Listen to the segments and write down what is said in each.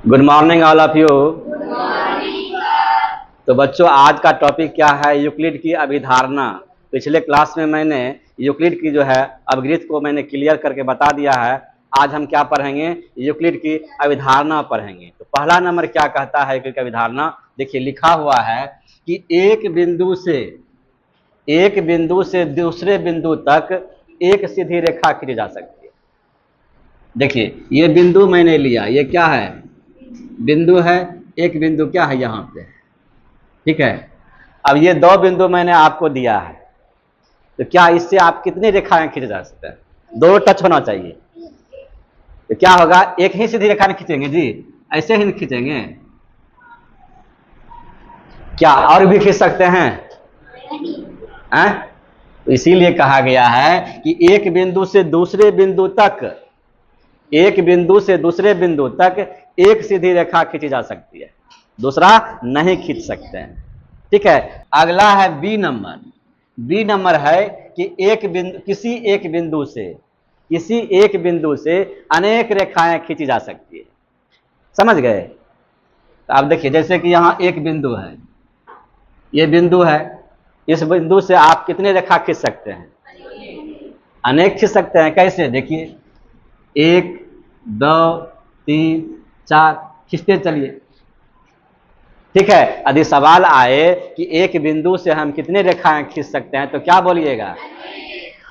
Good morning all of you. तो बच्चों, आज का टॉपिक क्या है? यूक्लिड की अभिधारणा। पिछले क्लास में मैंने यूक्लिड की जो है अपग्रिथ को मैंने क्लियर करके बता दिया है। आज हम क्या पढ़ेंगे? यूक्लिड की अभिधारणा पढ़ेंगे। तो पहला नंबर क्या कहता है यूक्लिड की अभिधारणा? देखिए, लिखा हुआ है कि एक बिंदु से दूसरे बिंदु तक एक सीधी रेखा खींची जा सकती है। देखिए, ये बिंदु मैंने लिया, ये क्या है? बिंदु है। एक बिंदु क्या है यहाँ पे, ठीक है। अब ये दो बिंदु मैंने आपको दिया है, तो क्या इससे आप कितनी रेखाएं खींच जा सकते हैं? दो टच होना चाहिए। तो क्या होगा? एक ही सीधी रेखा नहीं खींचेंगे जी, ऐसे ही नहीं खींचेंगे। क्या और भी खींच सकते हैं? तो इसीलिए कहा गया है कि एक बिंदु से दूसरे बिंदु तक एक सीधी रेखा खींची जा सकती है, दूसरा नहीं खींच सकते हैं, ठीक है। अगला है बी नंबर। बी नंबर है कि किसी एक बिंदु से अनेक रेखाएं खींची जा सकती है। समझ गए? तो आप देखिए, जैसे कि यहाँ एक बिंदु है, ये बिंदु है। इस बिंदु से आप कितने रेखा खींच सकते हैं? अनेक खींच सकते हैं। कैसे? देखिए, 1 2 3 4 खींचते चलिए, ठीक है। यदि सवाल आए कि एक बिंदु से हम कितने रेखाएं खींच सकते हैं, तो क्या बोलिएगा?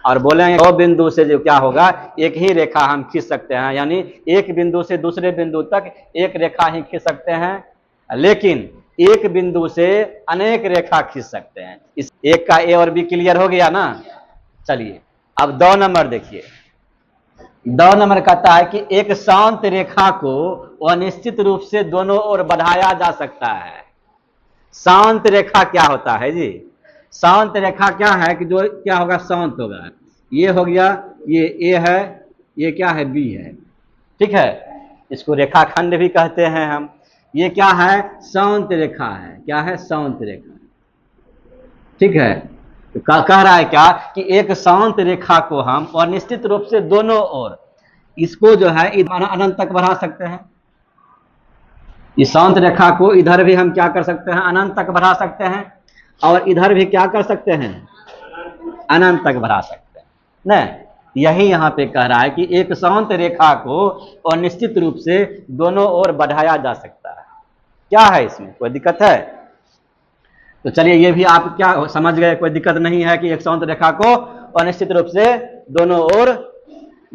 और बोलेंगे दो बिंदु से जो क्या होगा, एक ही रेखा हम खींच सकते हैं, यानी एक बिंदु से दूसरे बिंदु तक एक रेखा ही खींच सकते हैं, लेकिन एक बिंदु से अनेक रेखा खींच सकते हैं। इस एक का ए और बी क्लियर हो गया ना? चलिए, अब 2 नंबर देखिए। 2 नंबर कहता है कि एक शांत रेखा को अनिश्चित रूप से दोनों ओर बढ़ाया जा सकता है। शांत रेखा क्या होता है जी? शांत रेखा क्या है कि जो क्या होगा? शांत होगा। ये हो गया, ये ए है, ये क्या है? बी है, ठीक है। इसको रेखाखंड भी कहते हैं हम। ये क्या है? शांत रेखा है। क्या है? शांत रेखा, ठीक है। तो कह रहा है क्या कि एक शांत रेखा को हम अनिश्चित रूप से दोनों ओर, इसको जो है अनंत तक बढ़ा सकते हैं। इस शांत रेखा को इधर भी हम क्या कर सकते हैं? अनंत तक बढ़ा सकते हैं, और इधर भी क्या कर सकते हैं? अनंत तक बढ़ा सकते हैं न। यही यहाँ पे कह रहा है कि एक शांत रेखा को अनिश्चित रूप से दोनों ओर बढ़ाया जा सकता है। क्या है इसमें? कोई दिक्कत है? तो चलिए, ये भी आप क्या समझ गए, कोई दिक्कत नहीं है कि एक शांत रेखा को अनिश्चित रूप से दोनों ओर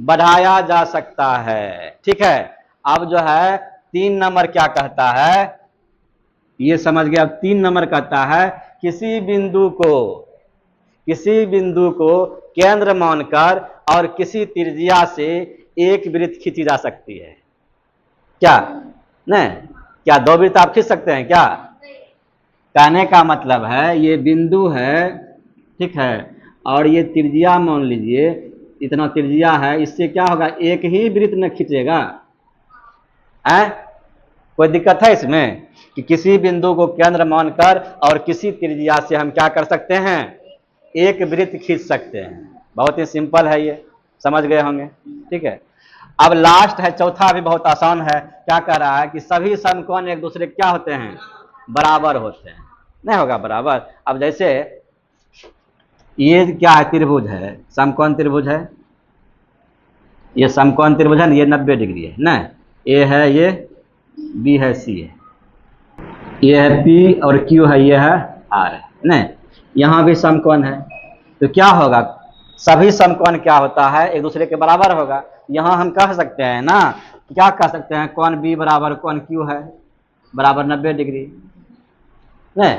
बढ़ाया जा सकता है, ठीक है। अब जो है 3 नंबर क्या कहता है, ये समझ गया। अब 3 नंबर कहता है किसी बिंदु को केंद्र मानकर और किसी त्रिज्या से एक वृत्त खींची जा सकती है। क्या नहीं? क्या दो वृत्त आप खींच सकते हैं क्या? कहने का मतलब है, ये बिंदु है, ठीक है, और ये त्रिज्या मान लीजिए, इतना त्रिज्या है, इससे क्या होगा? एक ही वृत्त न खींचेगा। कोई दिक्कत है इसमें? कि किसी बिंदु को केंद्र मानकर और किसी त्रिज्या से हम क्या कर सकते हैं? एक वृत्त खींच सकते हैं। बहुत ही सिंपल है, ये समझ गए होंगे, ठीक है। अब लास्ट है, चौथा भी बहुत आसान है। क्या कह रहा है कि सभी समकोण एक दूसरे क्या होते हैं? बराबर होते हैं। नहीं होगा बराबर? अब जैसे ये क्या है? त्रिभुज है, समकोण त्रिभुज है। ये समकोण त्रिभुज है ना, ये 90 डिग्री है ना। ए है, ये बी है, सी है, ये है पी, और क्यू है, ये है आर है ना। यहाँ भी समकोण है, तो क्या होगा? सभी समकोण क्या होता है? एक दूसरे के बराबर होगा। यहाँ हम कह सकते हैं ना, क्या कह सकते हैं? कोण बी बराबर कोण क्यू है, बराबर 90 डिग्री नहीं।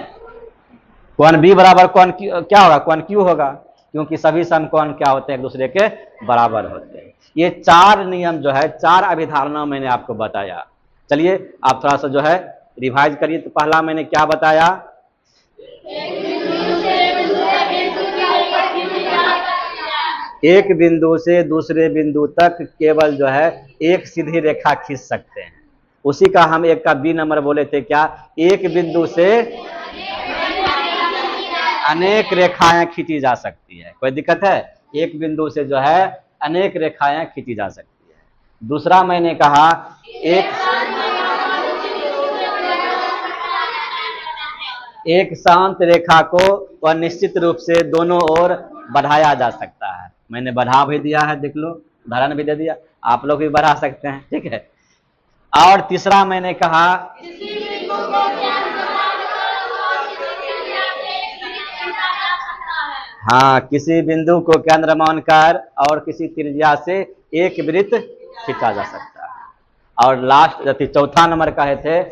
कोण बी बराबर कोण क्यू क्या होगा? कोण क्यू होगा, क्योंकि सभी समकोण क्या होते हैं? एक दूसरे के बराबर होते हैं। ये 4 नियम जो है, 4 अभिधारणा मैंने आपको बताया। चलिए, आप थोड़ा सा जो है रिवाइज करिए। तो पहला मैंने क्या बताया? एक बिंदु से दूसरे बिंदु तक केवल जो है एक सीधी रेखा खींच सकते हैं। उसी का हम एक का बी नंबर बोले थे, क्या? एक बिंदु से अनेक रेखाएं खींची जा सकती है। कोई दिक्कत है? एक बिंदु से जो है अनेक रेखाएं खींची जा सकती है। दूसरा मैंने कहा, एक एक शांत रेखा को वह निश्चित रूप से दोनों ओर बढ़ाया जा सकता है। मैंने बढ़ा भी दिया है, देख लो, उदाहरण भी दे दिया, आप लोग भी बढ़ा सकते हैं, ठीक है। और तीसरा मैंने कहा हाँ, किसी बिंदु को केंद्र मानकर और किसी त्रिज्या से एक वृत्त खींचा जा सकता है। और लास्ट चौथा नंबर कहे थे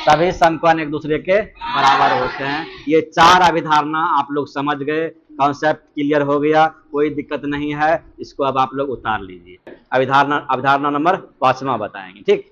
सभी समकोण एक दूसरे के बराबर होते हैं। ये चार अभिधारणा आप लोग समझ गए, कॉन्सेप्ट क्लियर हो गया, कोई दिक्कत नहीं है। इसको अब आप लोग उतार लीजिए। अभिधारणा नंबर 5वां बताएंगे, ठीक।